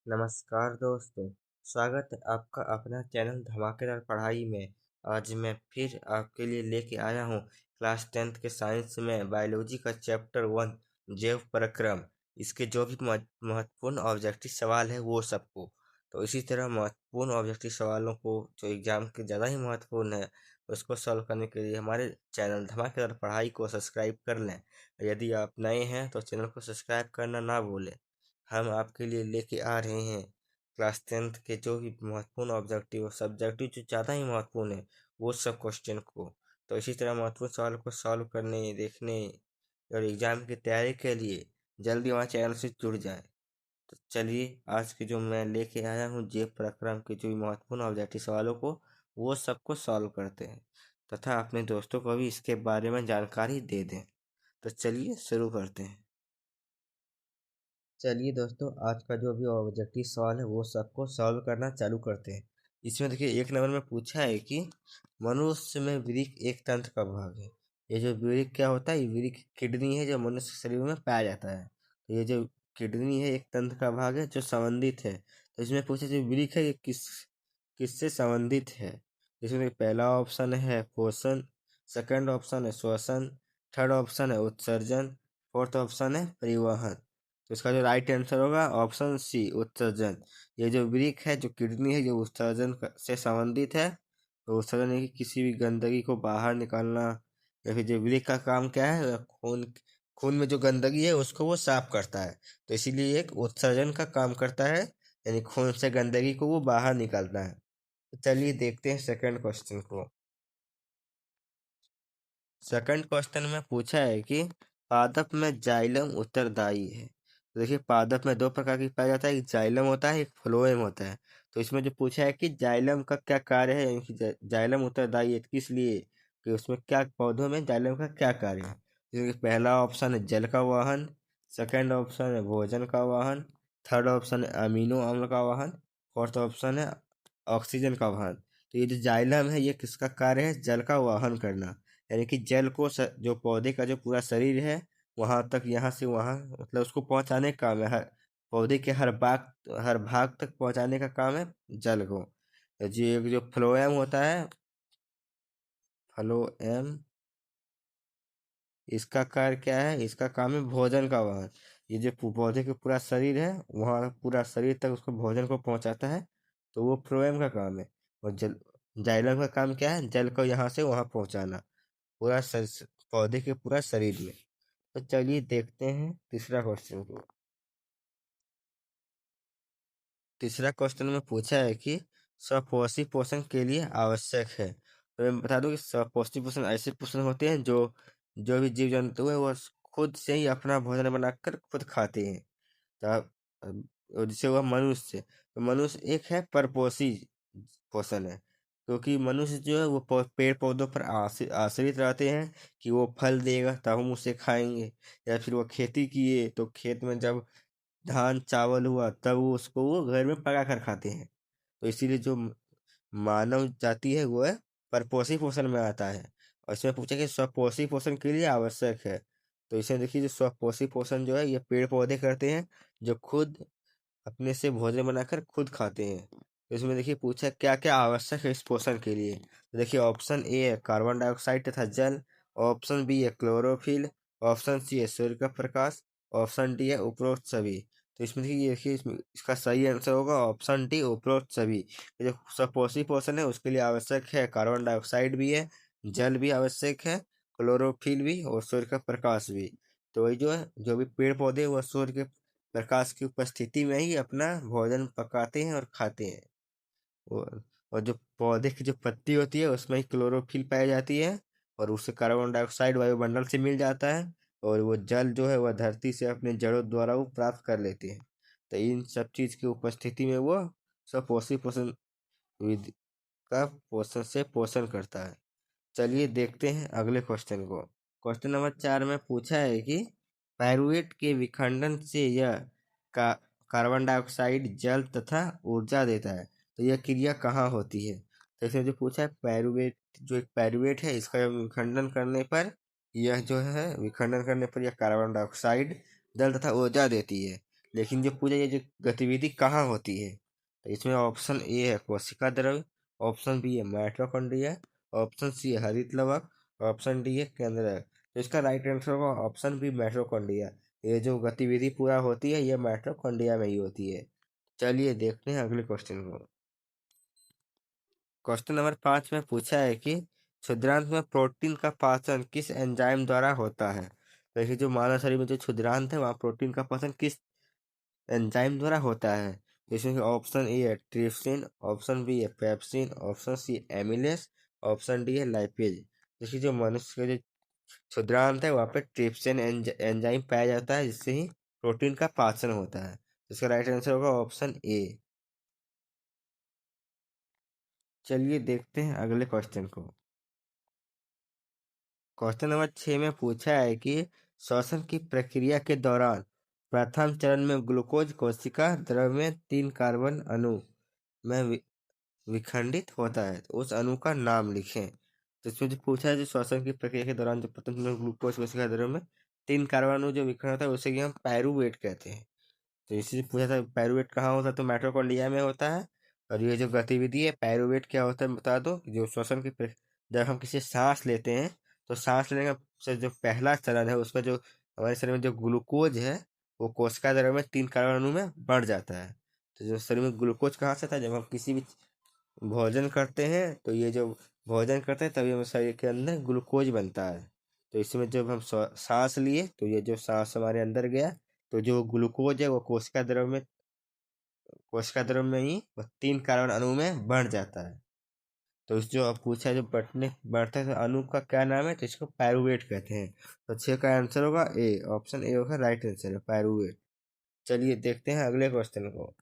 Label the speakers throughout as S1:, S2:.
S1: नमस्कार दोस्तों। स्वागत है आपका अपना चैनल धमाकेदार पढ़ाई में। आज मैं फिर आपके लिए लेके आया हूँ क्लास 10th के साइंस में बायोलॉजी का चैप्टर 1 जैव प्रक्रम। इसके जो भी महत्वपूर्ण ऑब्जेक्टिव सवाल है वो सबको, तो इसी तरह महत्वपूर्ण ऑब्जेक्टिव सवालों को जो एग्जाम के ज़्यादा ही महत्वपूर्ण है उसको सॉल्व करने के लिए हमारे चैनल धमाकेदार पढ़ाई को सब्सक्राइब कर लें। यदि आप नए हैं तो चैनल को सब्सक्राइब करना ना भूलें। हम आपके लिए लेके आ रहे हैं क्लास 10th के जो भी महत्वपूर्ण ऑब्जेक्टिव सब्जेक्टिव जो ज़्यादा ही महत्वपूर्ण है वो सब क्वेश्चन को, तो इसी तरह महत्वपूर्ण सवाल को सॉल्व करने देखने और एग्जाम की तैयारी के लिए जल्दी हमारे चैनल से जुड़ जाए। तो चलिए आज के जो मैं लेके आया हूँ जे प्रक्रम के जो भी महत्वपूर्ण ऑब्जेक्टिव सवालों को वो सबको सॉल्व करते हैं तथा अपने दोस्तों को भी इसके बारे में जानकारी दे दें। तो चलिए शुरू करते हैं। चलिए दोस्तों, आज का जो भी ऑब्जेक्टिव सवाल है वो सबको सॉल्व करना चालू करते हैं। इसमें देखिए 1 नंबर में पूछा है कि मनुष्य में वृक्क एक तंत्र का भाग है। ये जो वृक्क क्या होता है, ये वृक्क किडनी है जो मनुष्य के शरीर में पाया जाता है। तो ये जो किडनी है एक तंत्र का भाग है जो संबंधित है। तो इसमें पूछा जो वृक्क है ये किससे संबंधित है। इसमें पहला ऑप्शन है पोषण, सेकंड ऑप्शन है श्वसन, थर्ड ऑप्शन है उत्सर्जन, फोर्थ ऑप्शन है परिवहन। तो इसका जो राइट आंसर होगा ऑप्शन सी उत्सर्जन। ये जो वृक्क है जो किडनी है जो उत्सर्जन से संबंधित है। तो उत्सर्जन है कि किसी भी गंदगी को बाहर निकालना, या फिर जो वृक्क का काम क्या है, खून खून में जो गंदगी है उसको वो साफ करता है। तो इसीलिए एक उत्सर्जन का काम करता है, यानी खून से गंदगी को वो बाहर निकालता है। तो चलिए देखते हैं सेकंड क्वेश्चन को। सेकंड क्वेश्चन में पूछा है कि पादप में जाइलम उत्तरदायी है। तो देखिए पादप में दो प्रकार की पाया जाता है, एक जाइलम होता है एक फ्लोएम होता है। तो इसमें जो पूछा है कि जाइलम का क्या कार्य है, यानी कि जाइलम उत्तरदायी है किस लिए, कि उसमें क्या पौधों में जाइलम का क्या कार्य है। जैसे कि पहला ऑप्शन है जल का वाहन, सेकंड ऑप्शन है भोजन का वाहन, थर्ड ऑप्शन है अमीनो अम्ल का वाहन, फोर्थ ऑप्शन है ऑक्सीजन का वाहन। तो ये जो जाइलम है ये किसका कार्य है, जल का वाहन करना। यानी कि जल को जो पौधे का जो पूरा शरीर है वहां तक, यहाँ से वहां, मतलब उसको पहुंचाने का काम है। हर पौधे के हर भाग तक पहुंचाने का काम है जल को। जो एक जो फ्लोएम होता है, फ्लोएम, इसका कार्य क्या है, इसका काम है भोजन का वहन। ये जो पौधे के पूरा शरीर है वहाँ पूरा शरीर तक उसको भोजन को पहुंचाता है, तो वो फ्लोएम का काम है। और जल जाइलम का काम क्या है, जल को यहाँ से वहां पहुंचाना पूरा पौधे के पूरा शरीर में। तो चलिए देखते हैं तीसरा क्वेश्चन को। तीसरा क्वेश्चन में पूछा है कि सपोषी पोषण के लिए आवश्यक है। तो मैं बता दूं कि सपोषी पोषण ऐसे पोषण होते हैं जो जो भी जीव जंतु है वो खुद से ही अपना भोजन बनाकर खुद खाते हैं। तो और जिसे हुआ मनुष्य, तो मनुष्य एक है परपोषी पोषण है, क्योंकि मनुष्य जो है वो पेड़ पौधों पर आश्रित रहते हैं कि वो फल देगा तब हम उसे खाएंगे, या फिर वो खेती किए तो खेत में जब धान चावल हुआ तब वो उसको वो घर में पका कर खाते हैं। तो इसीलिए जो मानव जाति है वो है परपोषी पोषण में आता है। और इसमें पूछा कि स्वपोषी पोषण के लिए आवश्यक है। तो इसमें देखिए जो स्वपोषी पोषण जो है ये पेड़ पौधे करते हैं जो खुद अपने से भोजन बनाकर खुद खाते हैं। तो इसमें देखिए पूछा क्या क्या आवश्यक है इस पोषण के लिए। तो देखिए ऑप्शन ए है कार्बन डाइऑक्साइड तथा जल, ऑप्शन बी है क्लोरोफिल, ऑप्शन सी है सूर्य का प्रकाश, ऑप्शन डी है उपरोक्त सभी। तो इसमें देखिए इसमें इसका सही आंसर होगा ऑप्शन डी उपरोक्त सभी। ये जो सपोषी पोषण है उसके लिए आवश्यक है कार्बन डाइऑक्साइड भी है, जल भी आवश्यक है, क्लोरोफिल भी और सूर्य का प्रकाश भी। तो वही जो है जो भी पेड़ पौधे वो सूर्य के प्रकाश की उपस्थिति में ही अपना भोजन पकाते हैं और खाते हैं। और और जो पौधे की जो पत्ती होती है उसमें ही क्लोरोफिल पाई जाती है, और उससे कार्बन डाइऑक्साइड वायुमंडल से मिल जाता है, और वो जल जो है वह धरती से अपने जड़ों द्वारा वो प्राप्त कर लेते हैं। तो इन सब चीज की उपस्थिति में वो सब पोषी पोषण विधि का पोषण से पोषण करता है। चलिए देखते हैं अगले क्वेश्चन को। क्वेश्चन नंबर 4 में पूछा है कि पायरुवेट के विखंडन से यह का कार्बन डाइऑक्साइड जल तथा ऊर्जा देता है। तो यह क्रिया कहाँ होती है। तो इसमें जो पूछा है पायरुवेट, जो एक पायरुवेट है इसका विखंडन करने पर यह जो है विखंडन करने पर यह कार्बन डाइऑक्साइड जल तथा ऊर्जा देती है। लेकिन जो पूछा ये जो गतिविधि कहाँ होती है, तो इसमें ऑप्शन ए है कोशिका द्रव्य, ऑप्शन बी है माइटोकॉन्ड्रिया, ऑप्शन सी है हरित लवक, ऑप्शन डी है केंद्रक। तो इसका राइट आंसर होगा ऑप्शन बी माइटोकॉन्ड्रिया। ये जो गतिविधि पूरा होती है ये माइटोकॉन्ड्रिया में ही होती है। चलिए देखते हैं अगले क्वेश्चन को। क्वेश्चन नंबर 5 में पूछा है कि क्षुद्रांत में प्रोटीन का पाचन किस एंजाइम द्वारा होता है। तो ये जो मानव शरीर में जो क्षुद्रांत है वहाँ प्रोटीन का पाचन किस एंजाइम द्वारा होता है। तो इसमें ऑप्शन ए है ट्रिप्सिन, ऑप्शन बी है pepsin, option C amylase, option D है लाइपेज। जैसे जो मनुष्य का जो क्षुद्रांत है वहाँ पे ट्रिप्सिन एंजाइम पाया जाता है जिससे ही प्रोटीन का पाचन होता है। इसका राइट आंसर होगा ऑप्शन ए। चलिए देखते हैं अगले क्वेश्चन को। क्वेश्चन नंबर 6 में पूछा है कि श्वसन की प्रक्रिया के दौरान प्रथम चरण में ग्लूकोज कोशिका द्रव्य में 3 कार्बन अणु में विखंडित होता है, तो उस अणु का नाम लिखें। तो इसमें जो पूछा है जो श्वसन की प्रक्रिया के दौरान जो प्रथम चरण में ग्लूकोज कोशिका द्रव्य में 3 कार्बन अणु जो विखंडित होता है उसे कि हम पायरूवेट कहते हैं। तो इसी से पूछा था पायरूवेट कहाँ होता है, तो माइटोकॉन्ड्रिया में होता है। और ये जो गतिविधि है पायरूवेट क्या होता है बता दो। जो श्वसन की जब हम किसी सांस लेते हैं तो सांस लेने का से जो पहला चरण है उसका जो हमारे शरीर में जो ग्लूकोज है वो कोशिका द्रव्य में 3 कार्बन अणु में बढ़ जाता है। तो जो शरीर में ग्लूकोज कहाँ से आता है, जब हम किसी भी भोजन करते हैं तो ये जो भोजन करते हैं तभी हमारे शरीर के अंदर ग्लूकोज बनता है। तो इसमें जब हम सांस लिए तो ये जो सांस हमारे अंदर गया तो जो ग्लूकोज है वो कोशिका द्रव्य में ही वो 3 कार्बन अणु में बढ़ जाता है। तो इस जो अब पूछा है जो बढ़ता है तो अणु का क्या नाम है, तो इसको पायरूवेट कहते हैं। तो 6 का आंसर होगा ए, ऑप्शन ए होगा राइट आंसर है पायरूवेट। चलिए देखते हैं अगले क्वेश्चन को।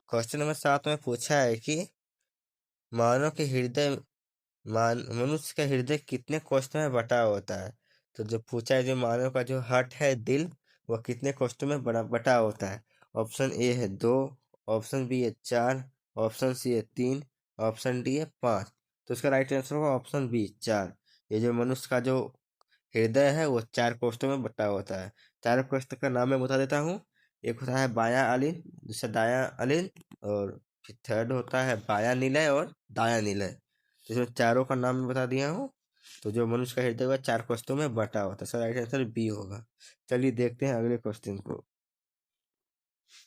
S1: क्वेश्चन नंबर 7 में पूछा है कि मानव के हृदय मनुष्य का हृदय कितने कोष्ठों में बटा होता है। तो जो पूछा है जो मानव का जो हार्ट है दिल वह कितने कोष्ठों में बटा होता है। ऑप्शन ए है 2, ऑप्शन बी है 4, ऑप्शन सी है 3, ऑप्शन डी है 5। तो इसका राइट आंसर होगा ऑप्शन बी 4। ये जो मनुष्य का जो हृदय है वो 4 कोष्ठों में बटा होता है। 4 कोष्ठ का नाम मैं बता देता हूँ। एक होता है बायां अलिंद, दूसरा दायां अलिंद, और फिर थर्ड होता है बायां निलय और दायां निलय। तो इसमें चारों का नाम मैं बता दिया हूँ। तो जो मनुष्य का हृदय हुआ 4 कोष्ठों में बटा होता है। सर राइट आंसर बी होगा। चलिए देखते हैं अगले क्वेश्चन को।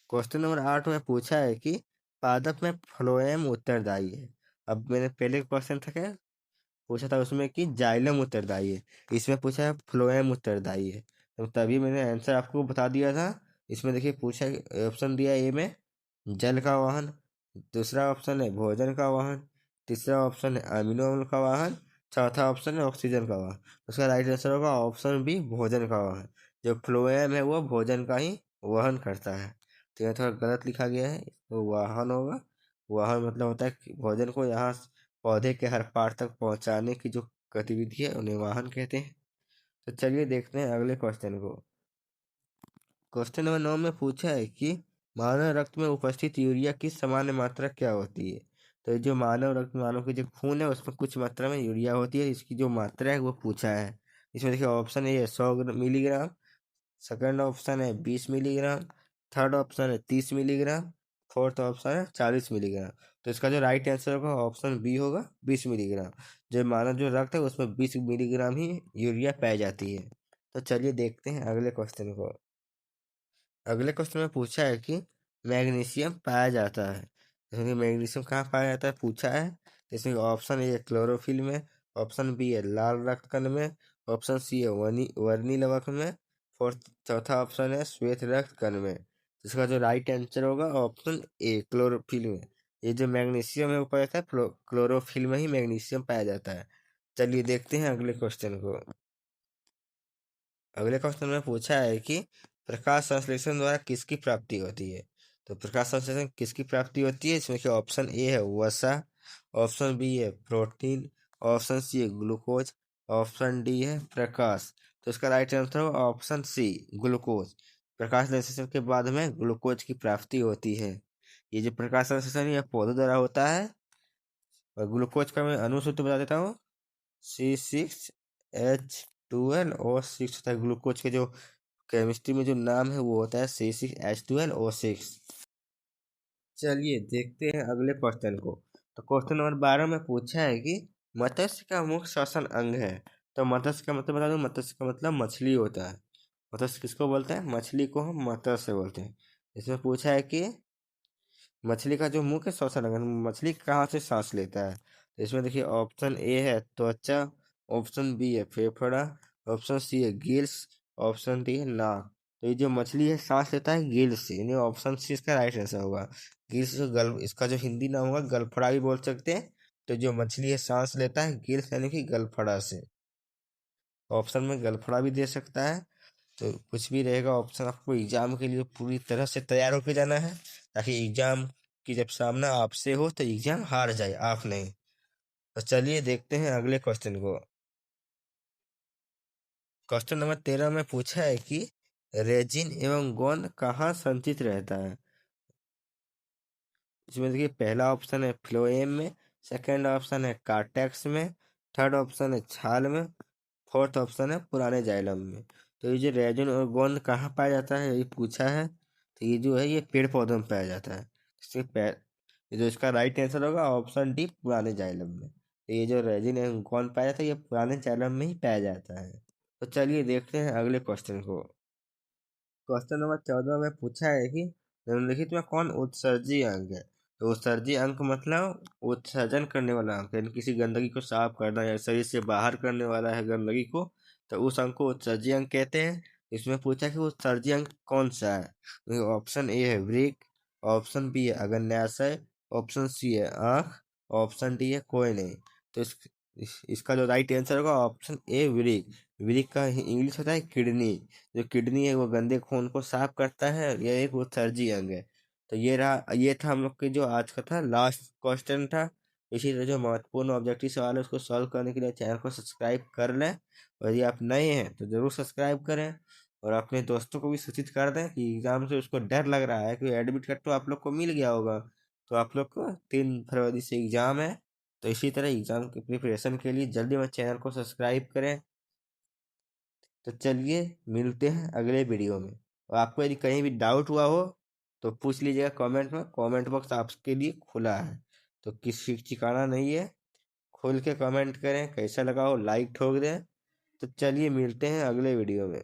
S1: क्वेश्चन नंबर 8 में पूछा है कि पादप में फ्लोएम उत्तरदायी है। अब मैंने पहले क्वेश्चन था क्या पूछा था उसमें कि जाइलम उत्तरदायी है, इसमें पूछा है फ्लोएम उत्तरदायी है। तो तभी मैंने आंसर आपको बता दिया था। इसमें देखिए पूछा ऑप्शन दिया ए में जल का वाहन, दूसरा ऑप्शन है भोजन का वाहन, तीसरा ऑप्शन है अमीनो अम्ल का वाहन, चौथा ऑप्शन है ऑक्सीजन का वाहन। उसका राइट आंसर होगा ऑप्शन बी भोजन का वाहन। जो फ्लोएम है वो भोजन का ही वहन करता है। तो यहाँ थोड़ा गलत लिखा गया है, वो वाहन होगा। वाहन मतलब होता है कि भोजन को यहाँ पौधे के हर पार्ट तक पहुंचाने की जो गतिविधि है उन्हें वाहन कहते हैं। तो चलिए देखते हैं अगले क्वेश्चन को। क्वेश्चन नंबर 9 में पूछा है कि मानव रक्त में उपस्थित यूरिया की सामान्य मात्रा क्या होती है। तो जो मानव रक्त मानव के जो खून है उसमें कुछ मात्रा में यूरिया होती है, इसकी जो मात्रा है वो पूछा है। इसमें देखिए ऑप्शन ए है 100 मिलीग्राम, सेकंड ऑप्शन है 20 मिलीग्राम, थर्ड ऑप्शन है 30 मिलीग्राम, फोर्थ ऑप्शन है 40 मिलीग्राम। तो इसका जो राइट आंसर होगा ऑप्शन बी होगा 20 मिलीग्राम। जो मानव जो रक्त है उसमें 20 मिलीग्राम ही यूरिया पाई जाती है। तो चलिए देखते हैं अगले क्वेश्चन को। अगले क्वेश्चन में पूछा है कि मैग्नीशियम पाया जाता है, जैसे कि मैग्नीशियम कहाँ पाया जाता है पूछा है। तो इसमें ऑप्शन ए है क्लोरोफिल में, ऑप्शन बी है लाल रक्त कण में, ऑप्शन सी है वर्णी लवक में, फोर्थ चौथा ऑप्शन है श्वेत रक्त कण में। तो इसका जो राइट आंसर होगा ऑप्शन ए क्लोरोफिल में। ये जो मैग्नीशियम है वो पाया जाता है क्लोरोफिल में ही मैग्नीशियम पाया जाता है। चलिए देखते हैं अगले क्वेश्चन को। अगले क्वेश्चन में पूछा है कि प्रकाश संश्लेषण द्वारा किसकी प्राप्ति होती है। तो प्रकाश संश्लेषण किसकी प्राप्ति होती है, इसमें ऑप्शन ए है वसा, ऑप्शन बी है प्रोटीन, ऑप्शन सी है ग्लूकोज, ऑप्शन डी है प्रकाश। तो इसका राइट आंसर होगा ऑप्शन सी ग्लूकोज। प्रकाश संश्लेषण के बाद में ग्लूकोज की प्राप्ति होती है। ये जो प्रकाश संश्लेषण यह पौधों द्वारा होता है। और ग्लूकोज का मैं अनुसूत्र बता देता हूँ, C6H12O6 होता है ग्लूकोज के जो केमिस्ट्री में जो नाम है वो होता है C6H12O6। चलिए देखते हैं अगले क्वेश्चन को। तो क्वेश्चन नंबर 12 में पूछा है कि मत्स्य का मुख्य श्वसन अंग है। तो मत्स्य का मतलब बता दूं, मत्स्य का मतलब मछली होता है। मत्स्य किसको बोलते हैं? मछली को हम मत्स्य बोलते हैं। इसमें पूछा है कि मछली का जो मुख्य श्वसन अंग है, मछली कहाँ से सांस लेता है। तो इसमें देखिए ऑप्शन ए है त्वचा, ऑप्शन बी है फेफड़ा, ऑप्शन सी है गिल्स, ऑप्शन डी है नाक। तो ये जो मछली है सांस लेता है गिल्स से, यानी ऑप्शन सी इसका राइट आंसर होगा। गिल्स जो गल इसका जो हिंदी नाम होगा गलफड़ा भी बोल सकते हैं। तो जो मछली है सांस लेता है गिल्स यानी कि गलफड़ा से। ऑप्शन में गलफड़ा भी दे सकता है। तो कुछ भी रहेगा ऑप्शन, आपको एग्जाम के लिए पूरी तरह से तैयार होकर जाना है, ताकि एग्जाम की जब सामना आपसे हो तो एग्जाम हार जाए आप नहीं। तो चलिए देखते हैं अगले क्वेश्चन को। क्वेश्चन नंबर 13 में पूछा है कि रेजिन एवं गोंद कहाँ संचित रहता है। इसमें देखिए पहला ऑप्शन है फ्लोएम में, सेकंड ऑप्शन है कार्टेक्स में, थर्ड ऑप्शन है छाल में, फोर्थ ऑप्शन है पुराने जाइलम में। तो ये जो रेजिन और गोंद कहाँ पाया जाता है ये पूछा है। तो ये जो है ये पेड़ पौधों में पाया जाता है। इसके ये जो इसका राइट आंसर होगा ऑप्शन डी पुराने जाइलम में। तो ये जो रेजिन एवं गोंद पाया जाता है ये पुराने जाइलम में ही पाया जाता है। तो चलिए देखते हैं अगले क्वेश्चन को। क्वेश्चन नंबर 14 में पूछा है कि निम्नलिखित में कौन उत्सर्जी अंग है। तो उत्सर्जी अंग मतलब उत्सर्जन करने वाला अंग, यानी किसी गंदगी को साफ करना या शरीर से बाहर करने वाला है गंदगी को, तो उस अंग को उत्सर्जी अंग कहते हैं। इसमें पूछा कि उत्सर्जी अंग कौन सा है। तो ऑप्शन ए है वृक्क, ऑप्शन बी है अग्न्याशय, ऑप्शन सी है आँख, ऑप्शन डी है कोई नहीं। तो इसका जो राइट आंसर होगा ऑप्शन ए वृक्क। वृक्क का इंग्लिश होता है किडनी। जो किडनी है वो गंदे खून को साफ करता है, यह एक उत्सर्जी अंग है। तो ये था हम लोग के जो आज का था लास्ट क्वेश्चन था। इसी तरह जो महत्वपूर्ण ऑब्जेक्टिव सवाल है उसको सॉल्व करने के लिए चैनल को सब्सक्राइब कर लें, और यदि आप नए हैं तो ज़रूर सब्सक्राइब करें। और अपने दोस्तों को भी सूचित कर दें कि एग्ज़ाम से उसको डर लग रहा है, कि एडमिट कार्ड तो आप लोग को मिल गया होगा। तो आप लोग को 3 फरवरी से एग्ज़ाम है। तो इसी तरह एग्ज़ाम की प्रिपरेशन के लिए जल्दी में चैनल को सब्सक्राइब करें। तो चलिए मिलते हैं अगले वीडियो में। और आपको यदि कहीं भी डाउट हुआ हो तो पूछ लीजिएगा कमेंट में, कमेंट बॉक्स आपके लिए खुला है। तो किसी ठिकाना नहीं है, खोल के कमेंट करें, कैसा लगा हो लाइक ठोक दें। तो चलिए मिलते हैं अगले वीडियो में।